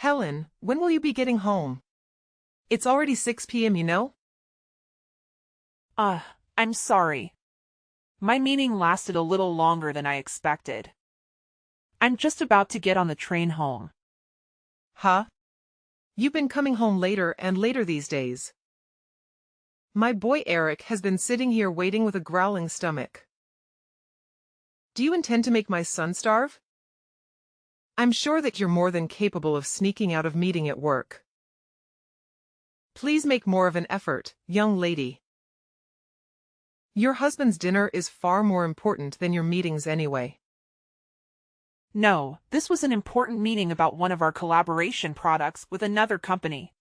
Helen, when will you be getting home? It's already 6 p.m., you know? Uh, I'm sorry. My meeting lasted a little longer than I expected. I'm just about to get on the train home. Huh? You've been coming home later and later these days. My boy Eric has been sitting here waiting with a growling stomach. Do you intend to make my son starve? I'm sure that you're more than capable of sneaking out of meeting at work. Please make more of an effort, young lady. Your husband's dinner is far more important than your meetings anyway. No, this was an important meeting about one of our collaboration products with another company.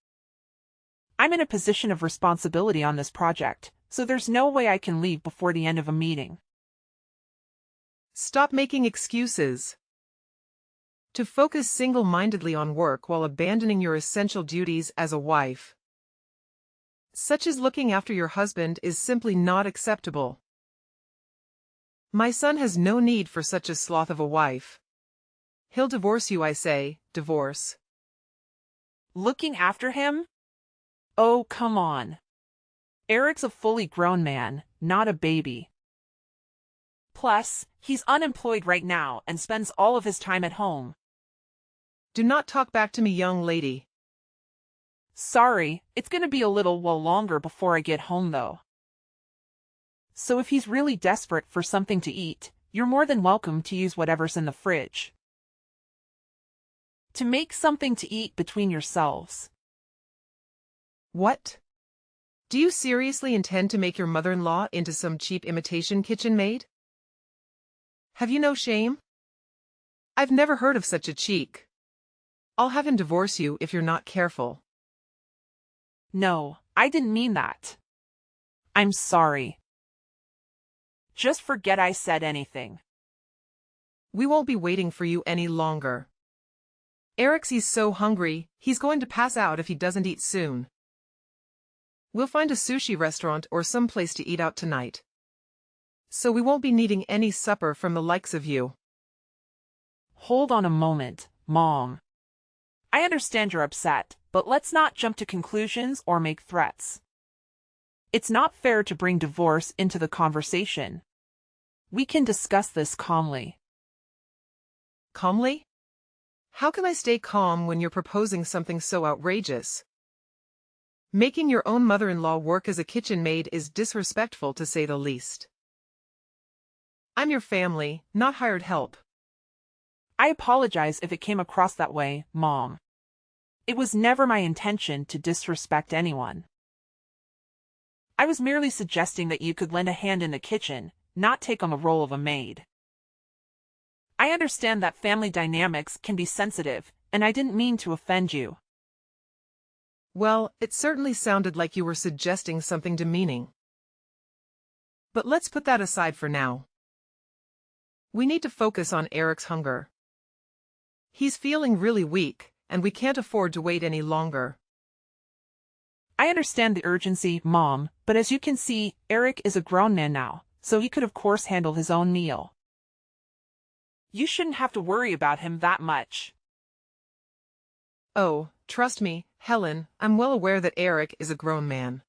I'm in a position of responsibility on this project, so there's no way I can leave before the end of a meeting. Stop making excuses. To focus single-mindedly on work while abandoning your essential duties as a wife, such as looking after your husband, is simply not acceptable. My son has no need for such a sloth of a wife. He'll divorce you, I say, divorce. Looking after him? Oh, come on. Eric's a fully grown man, not a baby. Plus, he's unemployed right now and spends all of his time at home. Do not talk back to me, young lady. Sorry, it's gonna be a little while longer before I get home though. So if he's really desperate for something to eat, you're more than welcome to use whatever's in the fridge. To make something to eat between yourselves. What? Do you seriously intend to make your mother-in-law into some cheap imitation kitchen maid? Have you no shame? I've never heard of such a cheek. I'll have him divorce you if you're not careful. No, I didn't mean that. I'm sorry. Just forget I said anything. We won't be waiting for you any longer. Eric's so hungry, he's going to pass out if he doesn't eat soon. We'll find a sushi restaurant or some place to eat out tonight. So we won't be needing any supper from the likes of you. Hold on a moment, Mom. I understand you're upset, but let's not jump to conclusions or make threats. It's not fair to bring divorce into the conversation. We can discuss this calmly. Calmly? How can I stay calm when you're proposing something so outrageous? Making your own mother-in-law work as a kitchen maid is disrespectful, to say the least. I'm your family, not hired help. I apologize if it came across that way, Mom. It was never my intention to disrespect anyone. I was merely suggesting that you could lend a hand in the kitchen, not take on the role of a maid. I understand that family dynamics can be sensitive, and I didn't mean to offend you. Well, it certainly sounded like you were suggesting something demeaning. But let's put that aside for now. We need to focus on Eric's hunger. He's feeling really weak, and we can't afford to wait any longer. I understand the urgency, Mom, but as you can see, Eric is a grown man now, so he could of course handle his own meal. You shouldn't have to worry about him that much. Oh, trust me, Helen, I'm well aware that Eric is a grown man.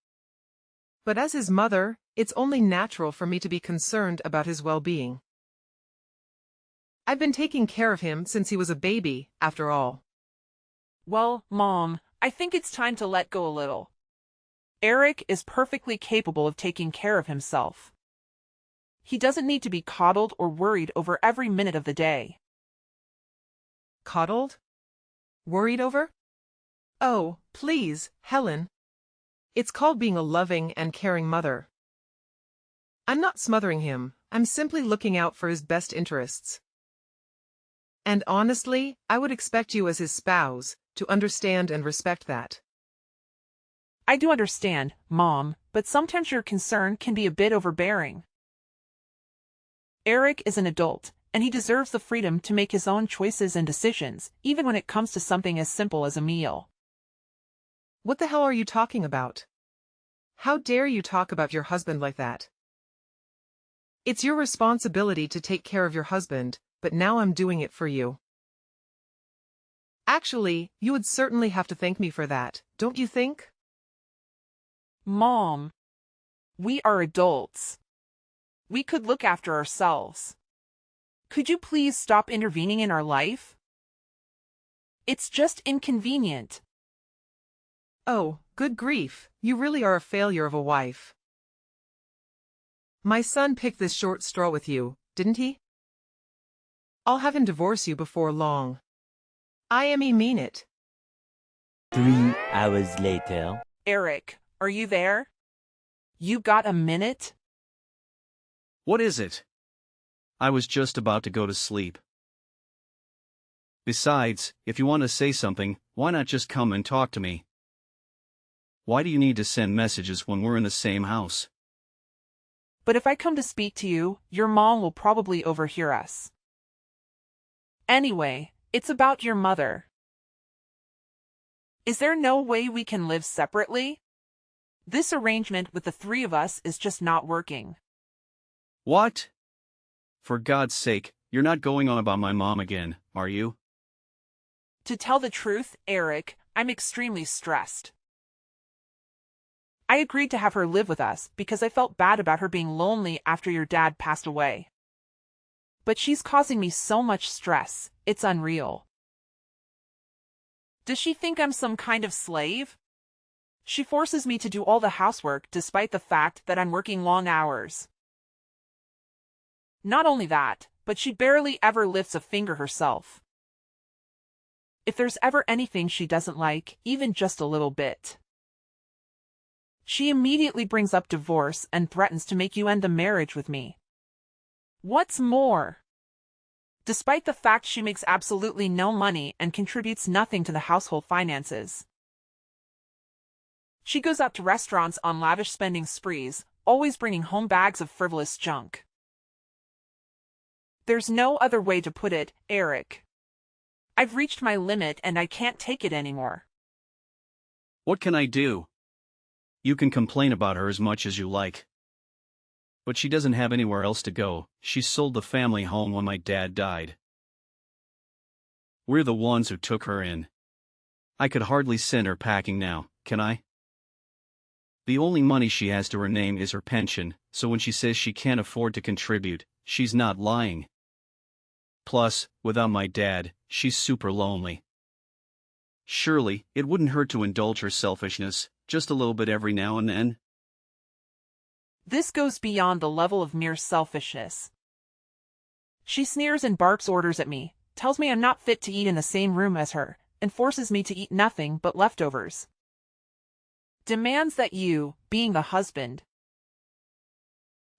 But as his mother, it's only natural for me to be concerned about his well-being. I've been taking care of him since he was a baby, after all. Well, Mom, I think it's time to let go a little. Eric is perfectly capable of taking care of himself. He doesn't need to be coddled or worried over every minute of the day. Coddled? Worried over? Oh, please, Helen. It's called being a loving and caring mother. I'm not smothering him, I'm simply looking out for his best interests. And honestly, I would expect you as his spouse to understand and respect that. I do understand, Mom, but sometimes your concern can be a bit overbearing. Eric is an adult, and he deserves the freedom to make his own choices and decisions, even when it comes to something as simple as a meal. What the hell are you talking about? How dare you talk about your husband like that? It's your responsibility to take care of your husband, but now I'm doing it for you. Actually, you would certainly have to thank me for that, don't you think? Mom, we are adults. We could look after ourselves. Could you please stop intervening in our life? It's just inconvenient. Oh, good grief, you really are a failure of a wife. My son picked this short straw with you, didn't he? I'll have him divorce you before long. I mean it. 3 hours later. Eric, are you there? You got a minute? What is it? I was just about to go to sleep. Besides, if you want to say something, why not just come and talk to me? Why do you need to send messages when we're in the same house? But if I come to speak to you, your mom will probably overhear us. Anyway, it's about your mother. Is there no way we can live separately? This arrangement with the three of us is just not working. What? For God's sake, you're not going on about my mom again, are you? To tell the truth, Eric, I'm extremely stressed. I agreed to have her live with us because I felt bad about her being lonely after your dad passed away. But she's causing me so much stress, it's unreal. Does she think I'm some kind of slave? She forces me to do all the housework despite the fact that I'm working long hours. Not only that, but she barely ever lifts a finger herself. If there's ever anything she doesn't like, even just a little bit, she immediately brings up divorce and threatens to make you end the marriage with me. What's more, despite the fact she makes absolutely no money and contributes nothing to the household finances, she goes out to restaurants on lavish spending sprees, always bringing home bags of frivolous junk. There's no other way to put it, Eric. I've reached my limit and I can't take it anymore. What can I do? You can complain about her as much as you like. But she doesn't have anywhere else to go. She sold the family home when my dad died. We're the ones who took her in. I could hardly send her packing now, can I? The only money she has to her name is her pension, so when she says she can't afford to contribute, she's not lying. Plus, without my dad, she's super lonely. Surely, it wouldn't hurt to indulge her selfishness, just a little bit every now and then. This goes beyond the level of mere selfishness. She sneers and barks orders at me, tells me I'm not fit to eat in the same room as her, and forces me to eat nothing but leftovers. Demands that you, being the husband,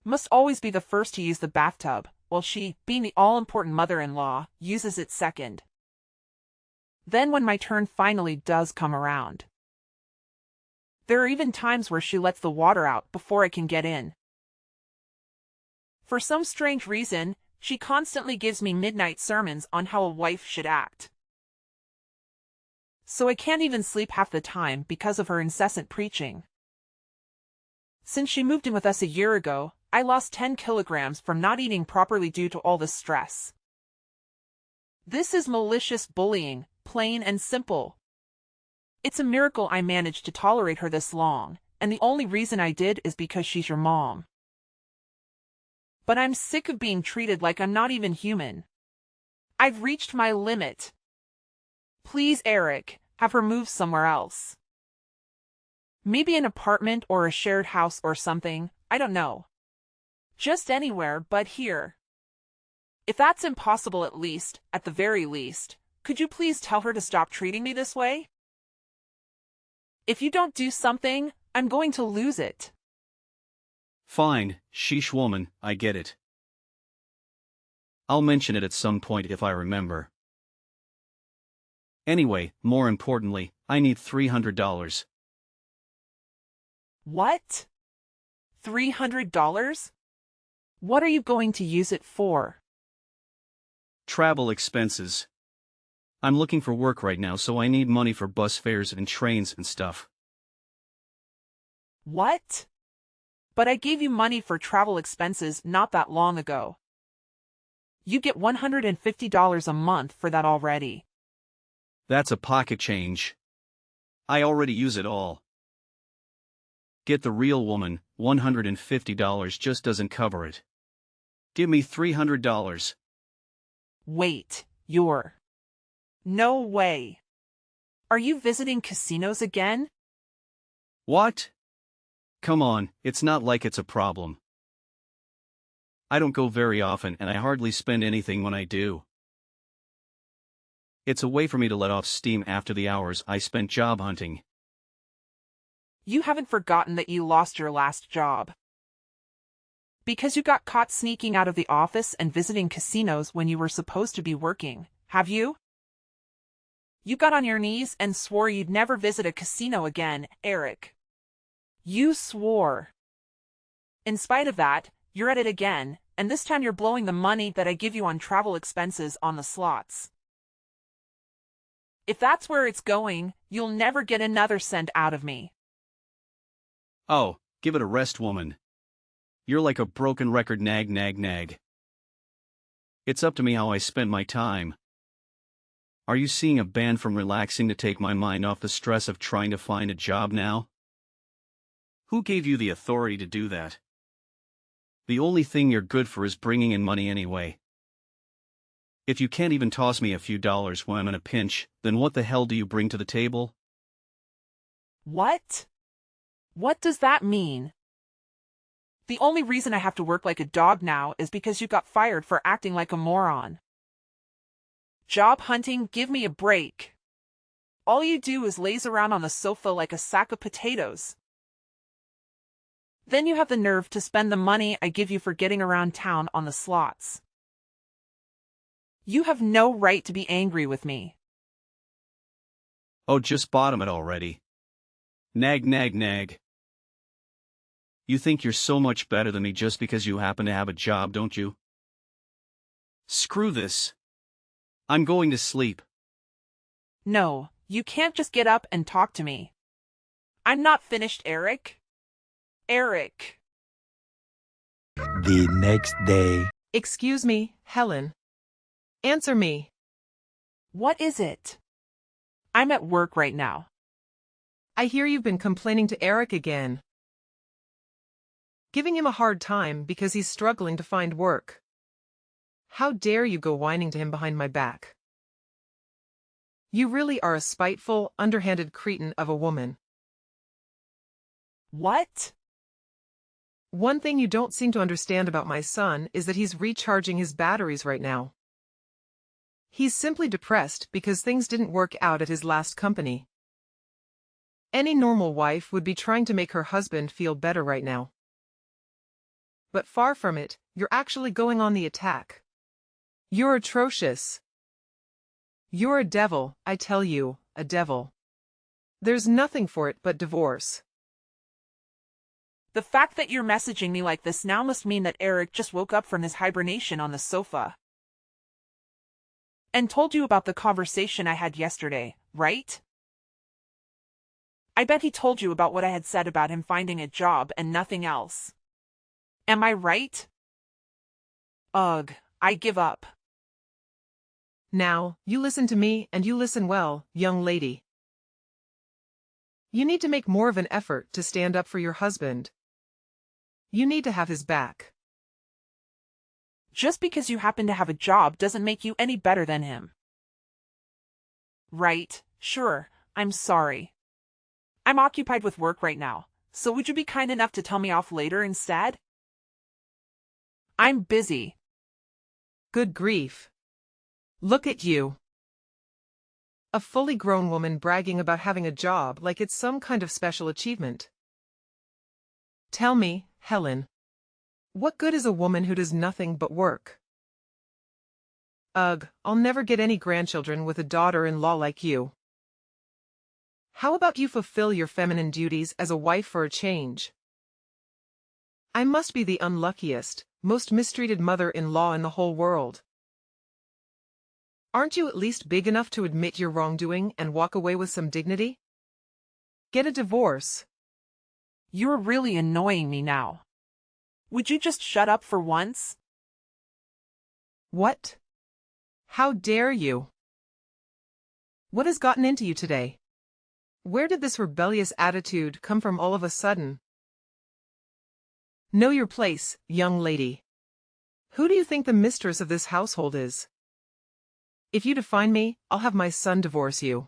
must always be the first to use the bathtub, while she, being the all-important mother-in-law, uses it second. Then when my turn finally does come around, there are even times where she lets the water out before I can get in. For some strange reason, she constantly gives me midnight sermons on how a wife should act. So I can't even sleep half the time because of her incessant preaching. Since she moved in with us a year ago, I lost 10 kilograms from not eating properly due to all this stress. This is malicious bullying, plain and simple. It's a miracle I managed to tolerate her this long, and the only reason I did is because she's your mom. But I'm sick of being treated like I'm not even human. I've reached my limit. Please, Eric, have her move somewhere else. Maybe an apartment or a shared house or something, I don't know. Just anywhere but here. If that's impossible at the very least, could you please tell her to stop treating me this way? If you don't do something, I'm going to lose it. Fine, sheesh woman, I get it. I'll mention it at some point if I remember. Anyway, more importantly, I need $300. What? $300? What are you going to use it for? Travel expenses. I'm looking for work right now, so I need money for bus fares and trains and stuff. What? But I gave you money for travel expenses not that long ago. You get $150 a month for that already. That's a pocket change. I already use it all. Get the real woman, $150 just doesn't cover it. Give me $300. Wait, you're... No way. Are you visiting casinos again? What? Come on, it's not like it's a problem. I don't go very often and I hardly spend anything when I do. It's a way for me to let off steam after the hours I spent job hunting. You haven't forgotten that you lost your last job. Because you got caught sneaking out of the office and visiting casinos when you were supposed to be working, have you? You got on your knees and swore you'd never visit a casino again, Eric. You swore. In spite of that, you're at it again, and this time you're blowing the money that I give you on travel expenses on the slots. If that's where it's going, you'll never get another cent out of me. Oh, give it a rest, woman. You're like a broken record, nag nag nag. It's up to me how I spend my time. Are you seeing a ban from relaxing to take my mind off the stress of trying to find a job now? Who gave you the authority to do that? The only thing you're good for is bringing in money anyway. If you can't even toss me a few dollars when I'm in a pinch, then what the hell do you bring to the table? What? What does that mean? The only reason I have to work like a dog now is because you got fired for acting like a moron. Job hunting, give me a break. All you do is laze around on the sofa like a sack of potatoes. Then you have the nerve to spend the money I give you for getting around town on the slots. You have no right to be angry with me. Oh, just bottom it already. Nag nag nag. You think you're so much better than me just because you happen to have a job, don't you? Screw this. I'm going to sleep. No, you can't just get up and talk to me. I'm not finished, Eric. Eric. The next day. Excuse me, Helen. Answer me. What is it? I'm at work right now. I hear you've been complaining to Eric again. Giving him a hard time because he's struggling to find work. How dare you go whining to him behind my back? You really are a spiteful, underhanded cretin of a woman. What? One thing you don't seem to understand about my son is that he's recharging his batteries right now. He's simply depressed because things didn't work out at his last company. Any normal wife would be trying to make her husband feel better right now. But far from it, you're actually going on the attack. You're atrocious. You're a devil, I tell you, a devil. There's nothing for it but divorce. The fact that you're messaging me like this now must mean that Eric just woke up from his hibernation on the sofa. And told you about the conversation I had yesterday, right? I bet he told you about what I had said about him finding a job and nothing else. Am I right? Ugh, I give up. Now, you listen to me and you listen well, young lady. You need to make more of an effort to stand up for your husband. You need to have his back. Just because you happen to have a job doesn't make you any better than him. Right, sure, I'm sorry. I'm occupied with work right now, so would you be kind enough to tell me off later instead? I'm busy. Good grief. Look at you. A fully grown woman bragging about having a job like it's some kind of special achievement. Tell me, Helen. What good is a woman who does nothing but work? Ugh, I'll never get any grandchildren with a daughter-in-law like you. How about you fulfill your feminine duties as a wife for a change? I must be the unluckiest, most mistreated mother-in-law in the whole world. Aren't you at least big enough to admit your wrongdoing and walk away with some dignity? Get a divorce. You're really annoying me now. Would you just shut up for once? What? How dare you? What has gotten into you today? Where did this rebellious attitude come from all of a sudden? Know your place, young lady. Who do you think the mistress of this household is? If you define me, I'll have my son divorce you.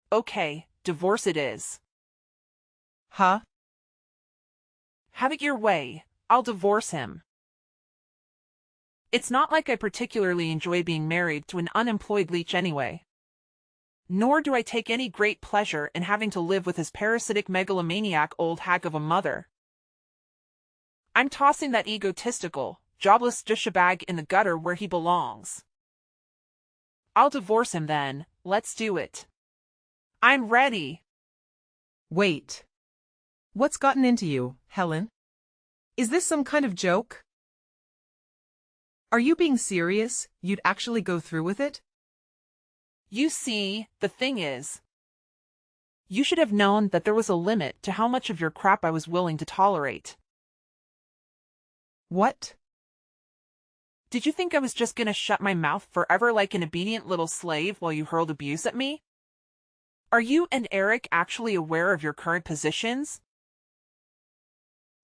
Okay, divorce it is. Huh? Have it your way, I'll divorce him. It's not like I particularly enjoy being married to an unemployed leech anyway. Nor do I take any great pleasure in having to live with his parasitic megalomaniac old hag of a mother. I'm tossing that egotistical, jobless douchebag in the gutter where he belongs. I'll divorce him then, let's do it. I'm ready. Wait. What's gotten into you, Helen? Is this some kind of joke? Are you being serious? You'd actually go through with it? You see, the thing is, you should have known that there was a limit to how much of your crap I was willing to tolerate. What? Did you think I was just gonna shut my mouth forever like an obedient little slave while you hurled abuse at me? Are you and Eric actually aware of your current positions?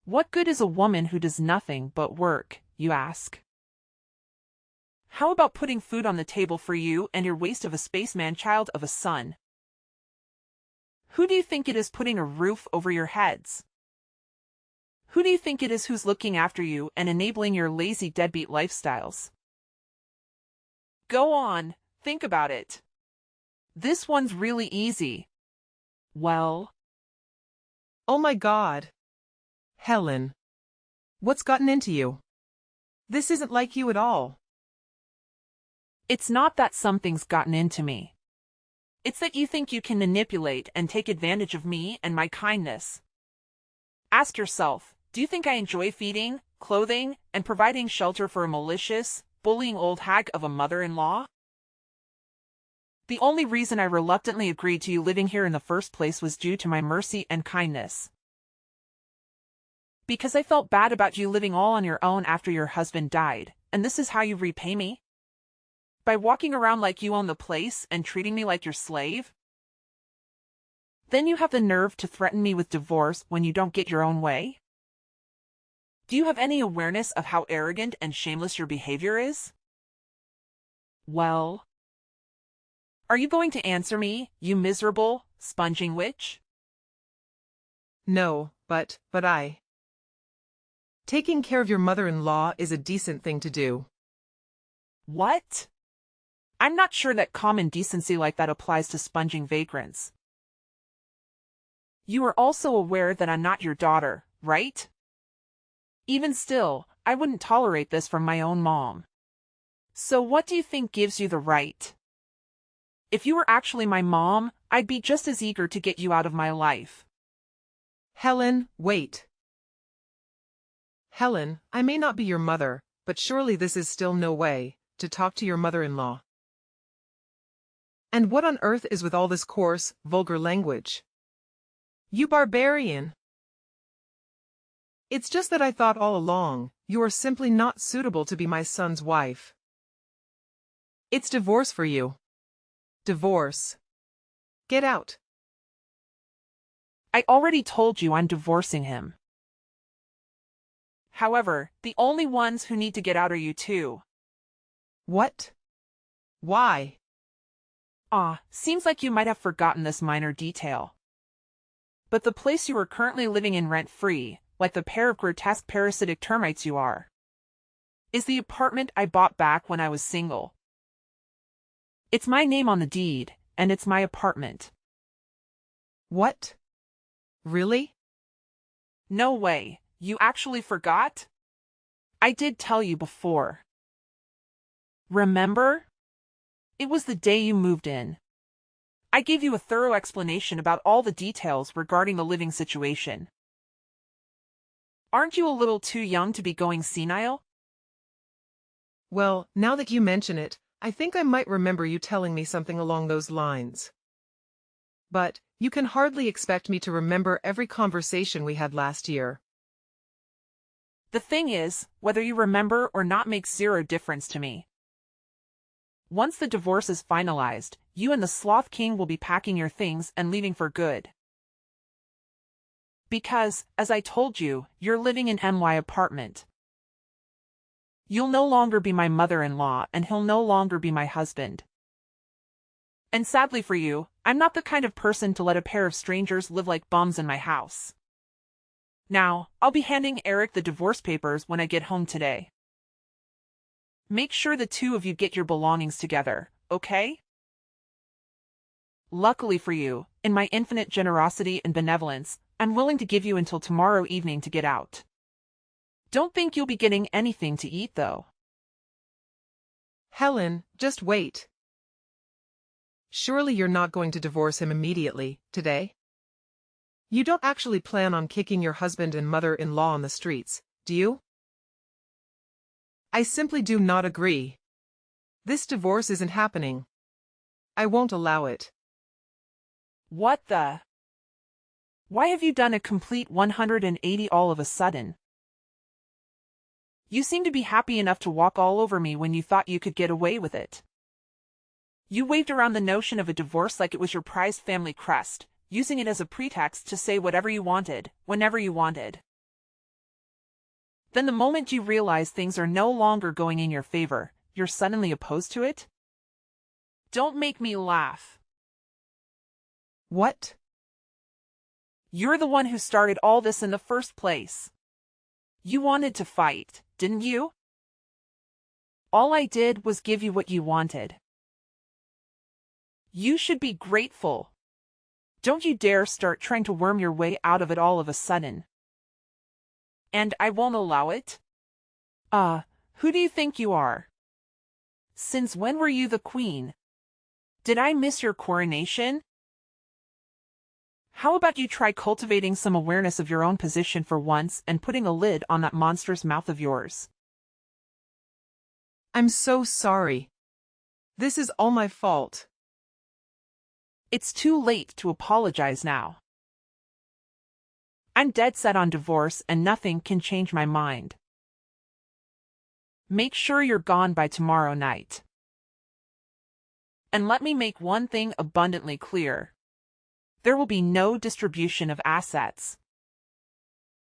What good is a woman who does nothing but work, you ask? How about putting food on the table for you and your waste of a spaceman child of a son? Who do you think it is putting a roof over your heads? Who do you think it is who's looking after you and enabling your lazy deadbeat lifestyles? Go on, think about it. This one's really easy. Well, Oh my God. Helen. What's gotten into you? This isn't like you at all. it's not that something's gotten into me. It's that you think you can manipulate and take advantage of me and my kindness. Ask yourself, do you think I enjoy feeding, clothing, and providing shelter for a malicious, bullying old hag of a mother-in-law? The only reason I reluctantly agreed to you living here in the first place was due to my mercy and kindness. Because I felt bad about you living all on your own after your husband died, and this is how you repay me? By walking around like you own the place and treating me like your slave? Then you have the nerve to threaten me with divorce when you don't get your own way? Do you have any awareness of how arrogant and shameless your behavior is? Well, are you going to answer me, you miserable, sponging witch? No, but taking care of your mother-in-law is a decent thing to do. What? I'm not sure that common decency like that applies to sponging vagrants. You are also aware that I'm not your daughter, right? Even still, I wouldn't tolerate this from my own mom. So what do you think gives you the right? If you were actually my mom, I'd be just as eager to get you out of my life. Helen, wait. Helen, I may not be your mother, but surely this is still no way to talk to your mother-in-law. And what on earth is with all this coarse, vulgar language? You barbarian! It's just that I thought all along, you are simply not suitable to be my son's wife. It's divorce for you. Divorce. Get out. I already told you I'm divorcing him. However, the only ones who need to get out are you two. What? Why? Seems like you might have forgotten this minor detail. But the place you are currently living in rent-free, like the pair of grotesque parasitic termites you are, is the apartment I bought back when I was single. It's my name on the deed, and it's my apartment. What? Really? No way, you actually forgot? I did tell you before. Remember? It was the day you moved in. I gave you a thorough explanation about all the details regarding the living situation. Aren't you a little too young to be going senile? Well, now that you mention it, I think I might remember you telling me something along those lines. But you can hardly expect me to remember every conversation we had last year. The thing is, whether you remember or not makes zero difference to me. Once the divorce is finalized, you and the Sloth King will be packing your things and leaving for good. Because, as I told you, you're living in my apartment. You'll no longer be my mother-in-law and he'll no longer be my husband. And sadly for you, I'm not the kind of person to let a pair of strangers live like bums in my house. Now, I'll be handing Eric the divorce papers when I get home today. Make sure the two of you get your belongings together, okay? Luckily for you, in my infinite generosity and benevolence, I'm willing to give you until tomorrow evening to get out. Don't think you'll be getting anything to eat, though. Helen, just wait. Surely you're not going to divorce him immediately, today? You don't actually plan on kicking your husband and mother-in-law on the streets, do you? I simply do not agree. This divorce isn't happening. I won't allow it. What the? Why have you done a complete 180 all of a sudden? You seem to be happy enough to walk all over me when you thought you could get away with it. You waved around the notion of a divorce like it was your prized family crest, using it as a pretext to say whatever you wanted, whenever you wanted. Then the moment you realize things are no longer going in your favor, you're suddenly opposed to it? Don't make me laugh. What? You're the one who started all this in the first place. You wanted to fight, didn't you? All I did was give you what you wanted. You should be grateful. Don't you dare start trying to worm your way out of it all of a sudden. And I won't allow it? Who do you think you are? Since when were you the queen? Did I miss your coronation? How about you try cultivating some awareness of your own position for once and putting a lid on that monstrous mouth of yours? I'm so sorry. This is all my fault. It's too late to apologize now. I'm dead set on divorce and nothing can change my mind. Make sure you're gone by tomorrow night. And let me make one thing abundantly clear. There will be no distribution of assets.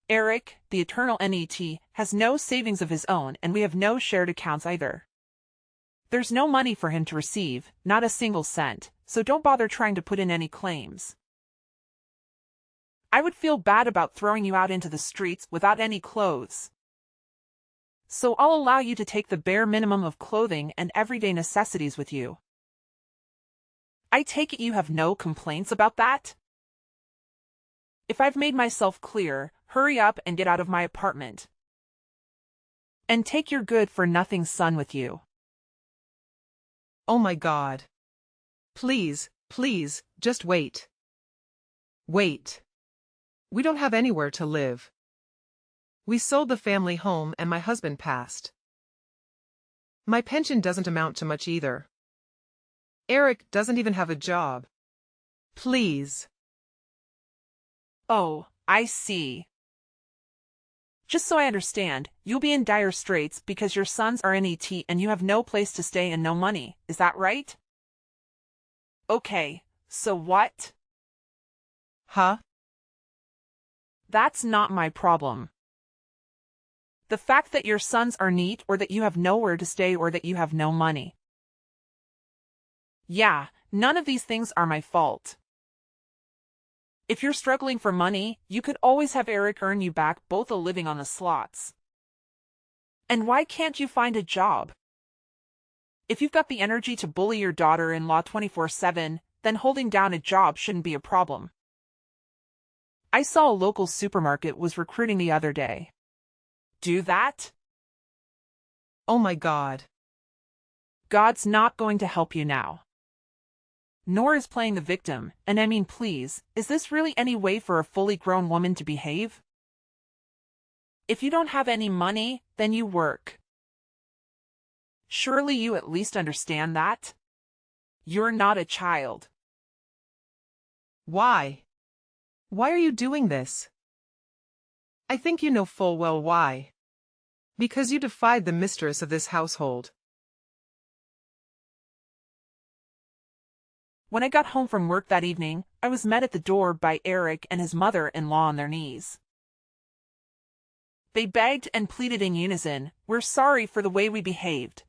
Eric, the eternal NET, has no savings of his own and we have no shared accounts either. There's no money for him to receive, not a single cent, so don't bother trying to put in any claims. I would feel bad about throwing you out into the streets without any clothes. So I'll allow you to take the bare minimum of clothing and everyday necessities with you. I take it you have no complaints about that? If I've made myself clear, hurry up and get out of my apartment. And take your good-for-nothing son with you. Oh my God. Please, please, just wait. Wait. We don't have anywhere to live. We sold the family home and my husband passed. My pension doesn't amount to much either. Eric doesn't even have a job. Please. Oh, I see. Just so I understand, you'll be in dire straits because your sons are NET and you have no place to stay and no money, is that right? Okay, so what? Huh? That's not my problem. The fact that your sons are NEET or that you have nowhere to stay or that you have no money. Yeah, none of these things are my fault. If you're struggling for money, you could always have Eric earn you back both a living on the slots. And why can't you find a job? If you've got the energy to bully your daughter-in-law 24/7, then holding down a job shouldn't be a problem. I saw a local supermarket was recruiting the other day. Do that? Oh my God. God's not going to help you now. Nor is playing the victim, and I mean please, is this really any way for a fully grown woman to behave? If you don't have any money, then you work. Surely you at least understand that? You're not a child. Why? Why are you doing this? I think you know full well why. Because you defied the mistress of this household. When I got home from work that evening, I was met at the door by Eric and his mother-in-law on their knees. They begged and pleaded in unison, "We're sorry for the way we behaved."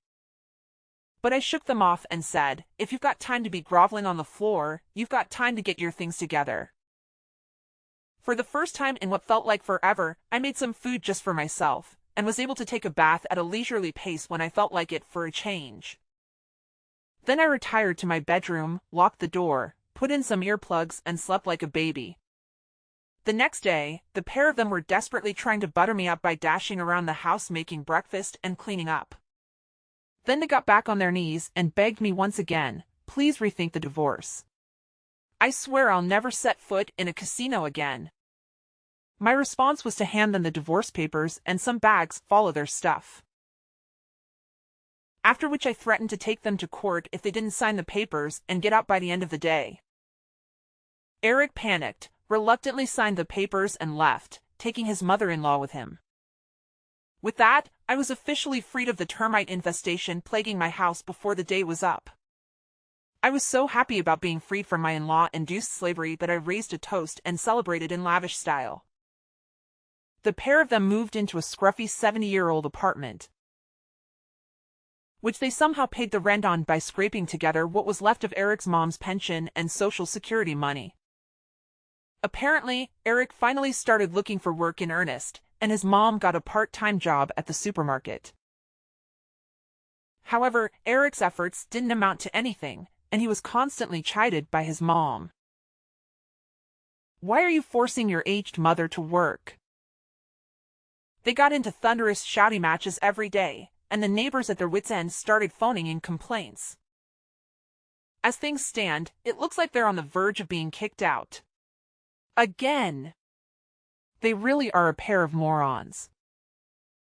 But I shook them off and said, "If you've got time to be groveling on the floor, you've got time to get your things together." For the first time in what felt like forever, I made some food just for myself, and was able to take a bath at a leisurely pace when I felt like it for a change. Then I retired to my bedroom, locked the door, put in some earplugs, and slept like a baby. The next day, the pair of them were desperately trying to butter me up by dashing around the house making breakfast and cleaning up. Then they got back on their knees and begged me once again, "Please rethink the divorce. I swear I'll never set foot in a casino again." My response was to hand them the divorce papers and some bags full of their stuff. After which I threatened to take them to court if they didn't sign the papers and get out by the end of the day. Eric panicked, reluctantly signed the papers and left, taking his mother-in-law with him. With that, I was officially freed of the termite infestation plaguing my house before the day was up. I was so happy about being freed from my in-law-induced slavery that I raised a toast and celebrated in lavish style. The pair of them moved into a scruffy 70-year-old apartment, which they somehow paid the rent on by scraping together what was left of Eric's mom's pension and Social Security money. Apparently, Eric finally started looking for work in earnest, and his mom got a part-time job at the supermarket. However, Eric's efforts didn't amount to anything, and he was constantly chided by his mom. "Why are you forcing your aged mother to work?" They got into thunderous shouty matches every day, and the neighbors at their wits' end started phoning in complaints. As things stand, it looks like they're on the verge of being kicked out. Again. They really are a pair of morons.